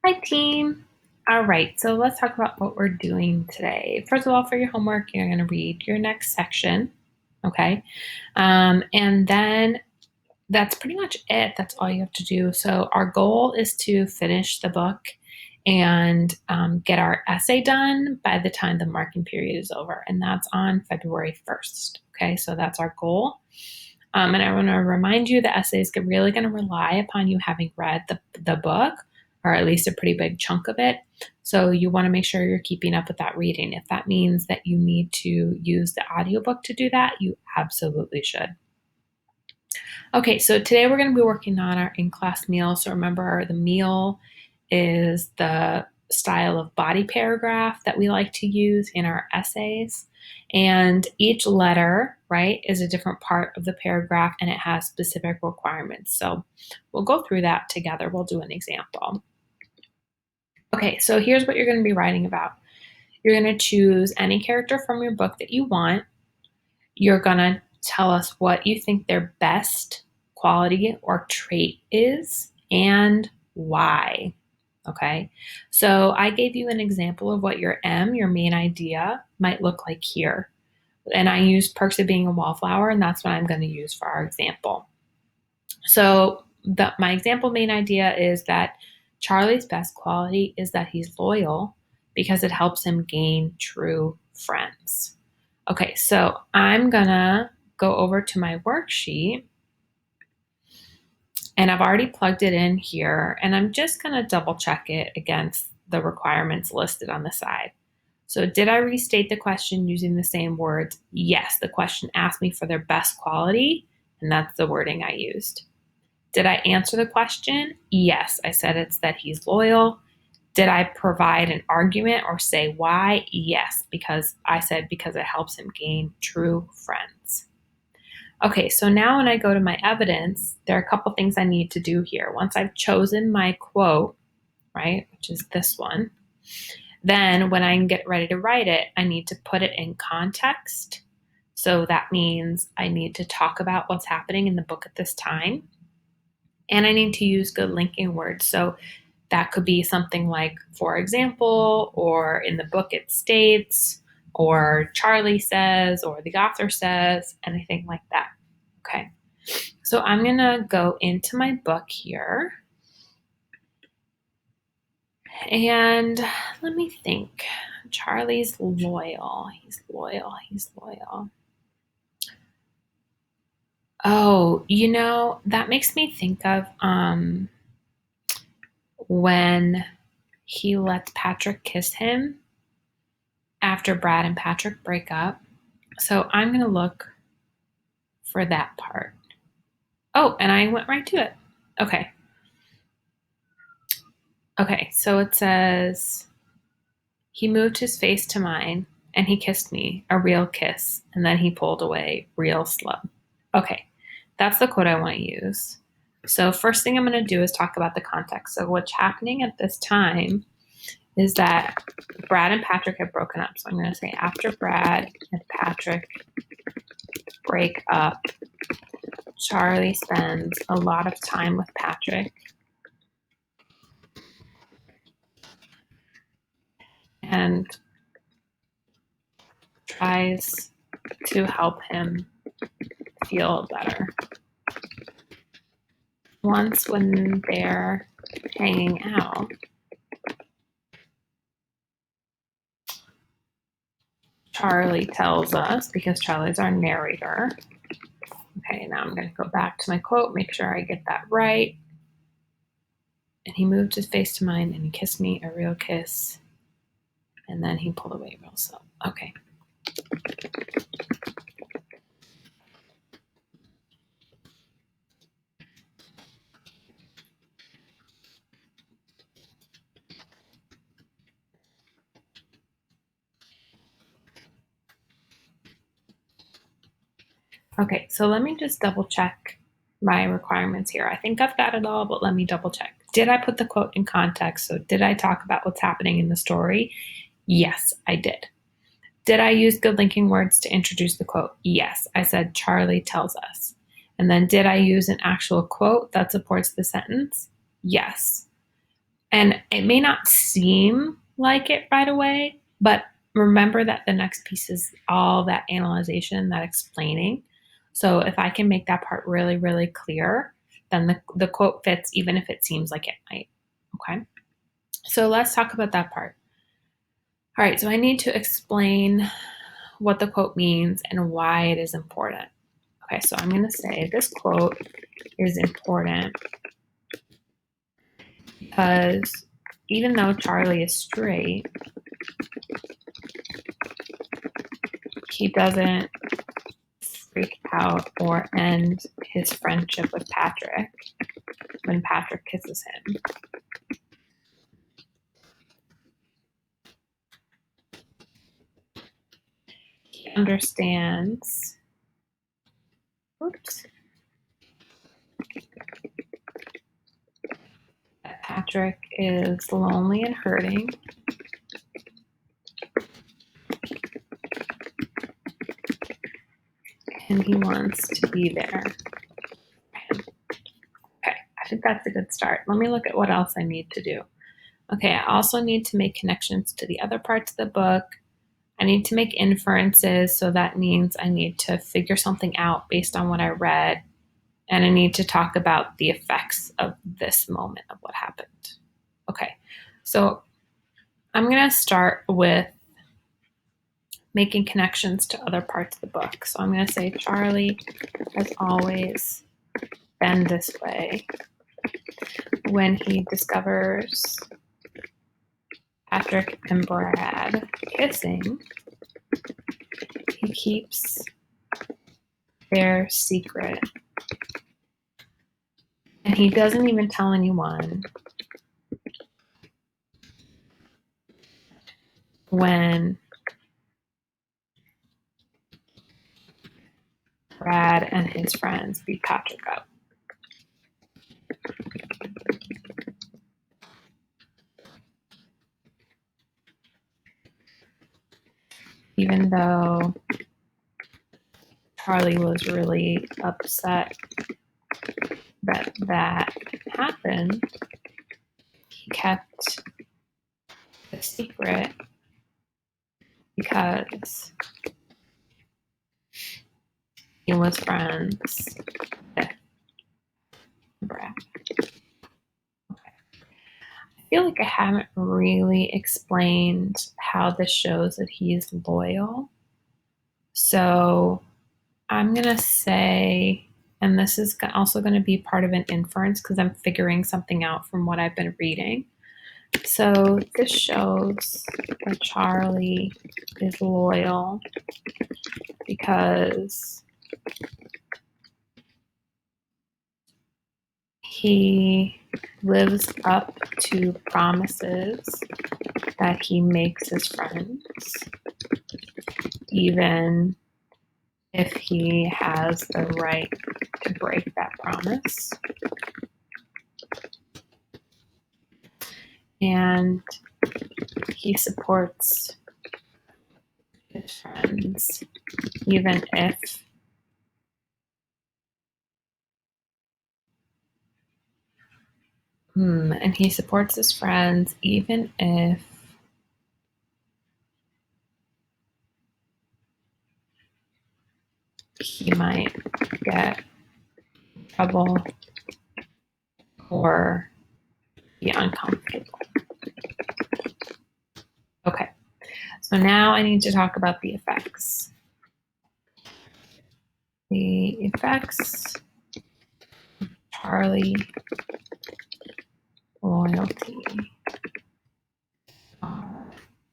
Hi, team. All right, so let's talk about what we're doing today. First of all, for your homework, you're going to read your next section, okay? And then that's pretty much it. That's all you have to do. So, our goal is to finish the book and get our essay done by the time the marking period is over, and that's on February 1st, okay? So, that's our goal. And I want to remind you the essay is really going to rely upon you having read the book, or at least a pretty big chunk of it. So you want to make sure you're keeping up with that reading. If that means that you need to use the audiobook to do that, you absolutely should. Okay, so today we're going to be working on our in-class meal. So remember, the meal is the style of body paragraph that we like to use in our essays. And each letter, right, is a different part of the paragraph and it has specific requirements. So we'll go through that together. We'll do an example. Okay, so here's what you're going to be writing about. You're going to choose any character from your book that you want. You're going to tell us what you think their best quality or trait is and why. Okay, so I gave you an example of what your M, your main idea, might look like here. And I used Perks of Being a Wallflower, and that's what I'm going to use for our example. So my example main idea is that Charlie's best quality is that he's loyal because it helps him gain true friends. Okay, so I'm gonna go over to my worksheet and I've already plugged it in here and I'm just gonna double check it against the requirements listed on the side. So did I restate the question using the same words? Yes, the question asked me for their best quality and that's the wording I used. Did I answer the question? Yes, I said it's that he's loyal. Did I provide an argument or say why? Yes, because I said because it helps him gain true friends. Okay, so now when I go to my evidence, there are a couple things I need to do here. Once I've chosen my quote, right, which is this one, then when I get ready to write it, I need to put it in context. So that means I need to talk about what's happening in the book at this time. And I need to use good linking words. So that could be something like, for example, or in the book it states, or Charlie says, or the author says, anything like that. Okay. So I'm going to go into my book here. And let me think. Charlie's loyal. He's loyal. He's loyal. Oh, that makes me think of when he lets Patrick kiss him after Brad and Patrick break up. So I'm going to look for that part. Oh, and I went right to it. Okay. Okay, so it says, he moved his face to mine and he kissed me, a real kiss, and then he pulled away real slow. Okay, that's the quote I want to use. So, first thing I'm going to do is talk about the context. So, what's happening at this time is that Brad and Patrick have broken up. So, I'm going to say, after Brad and Patrick break up, Charlie spends a lot of time with Patrick and tries to help him feel better. Once, when they're hanging out, Charlie tells us, because Charlie's our narrator. Okay, now I'm going to go back to my quote, make sure I get that right. And he moved his face to mine and he kissed me, a real kiss. And then he pulled away real slow. Okay. Okay, so let me just double check my requirements here. I think I've got it all, but let me double check. Did I put the quote in context? So did I talk about what's happening in the story? Yes, I did. Did I use good linking words to introduce the quote? Yes, I said Charlie tells us. And then did I use an actual quote that supports the sentence? Yes. And it may not seem like it right away, but remember that the next piece is all that analyzation, that explaining. So if I can make that part really, really clear, then the quote fits even if it seems like it might. Okay. So let's talk about that part. All right. So I need to explain what the quote means and why it is important. Okay. So I'm going to say this quote is important because even though Charlie is straight, he doesn't freak out or end his friendship with Patrick when Patrick kisses him. He understands, that Patrick is lonely and hurting, and he wants to be there. Okay, I think that's a good start. Let me look at what else I need to do. Okay, I also need to make connections to the other parts of the book. I need to make inferences, so that means I need to figure something out based on what I read, and I need to talk about the effects of this moment of what happened. Okay, so I'm going to start with making connections to other parts of the book. So I'm going to say Charlie has always been this way. When he discovers Patrick and Brad kissing, he keeps their secret. And he doesn't even tell anyone when Brad and his friends beat Patrick up. Even though Charlie was really upset that happened, he kept the secret because he was friends with Brad. I feel like I haven't really explained how this shows that he's loyal. So I'm going to say, and this is also going to be part of an inference because I'm figuring something out from what I've been reading. So this shows that Charlie is loyal because he lives up to promises that he makes his friends, even if he has the right to break that promise. And he supports his friends, even if and he supports his friends even if he might get in trouble or be uncomfortable. Okay, so now I need to talk about the effects. The effects of Charlie loyalty are,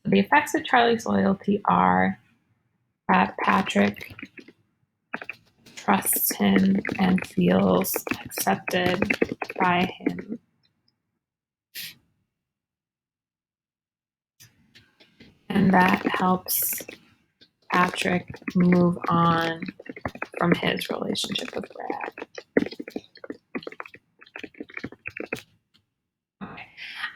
the effects of Charlie's loyalty are that Patrick trusts him and feels accepted by him. And that helps Patrick move on from his relationship with Brad. Okay.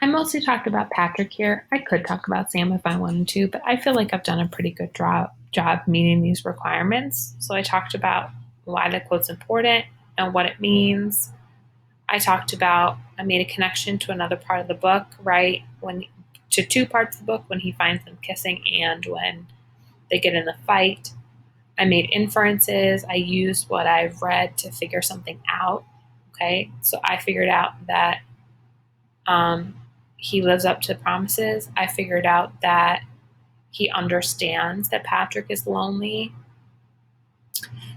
I mostly talked about Patrick here. I could talk about Sam if I wanted to, but I feel like I've done a pretty good job meeting these requirements. So I talked about why the quote's important and what it means. I talked about, I made a connection to another part of the book, right? To two parts of the book, when he finds them kissing and when they get in the fight. I made inferences. I used what I've read to figure something out. Okay. So I figured out that he lives up to promises. I figured out that he understands that Patrick is lonely.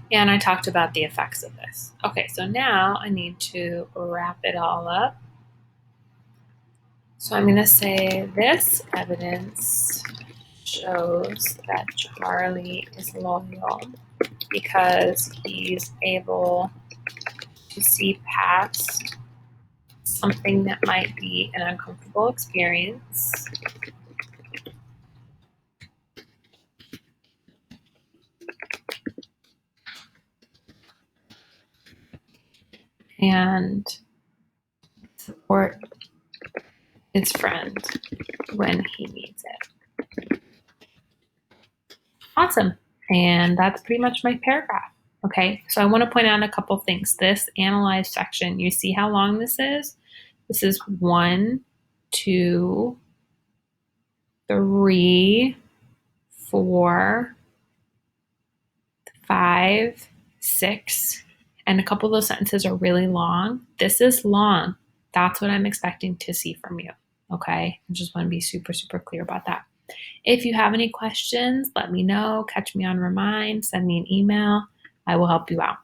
And I talked about the effects of this. Okay, so now I need to wrap it all up. So I'm going to say this evidence shows that Charlie is loyal because he's able to see past something that might be an uncomfortable experience. And support his friend when he needs it. Awesome. And that's pretty much my paragraph. Okay, so I want to point out a couple things. This analyze section, you see how long this is? This is 1, 2, 3, 4, 5, 6, and a couple of those sentences are really long. This is long. That's what I'm expecting to see from you. Okay, I just want to be super, super clear about that. If you have any questions, let me know. Catch me on Remind, send me an email. I will help you out.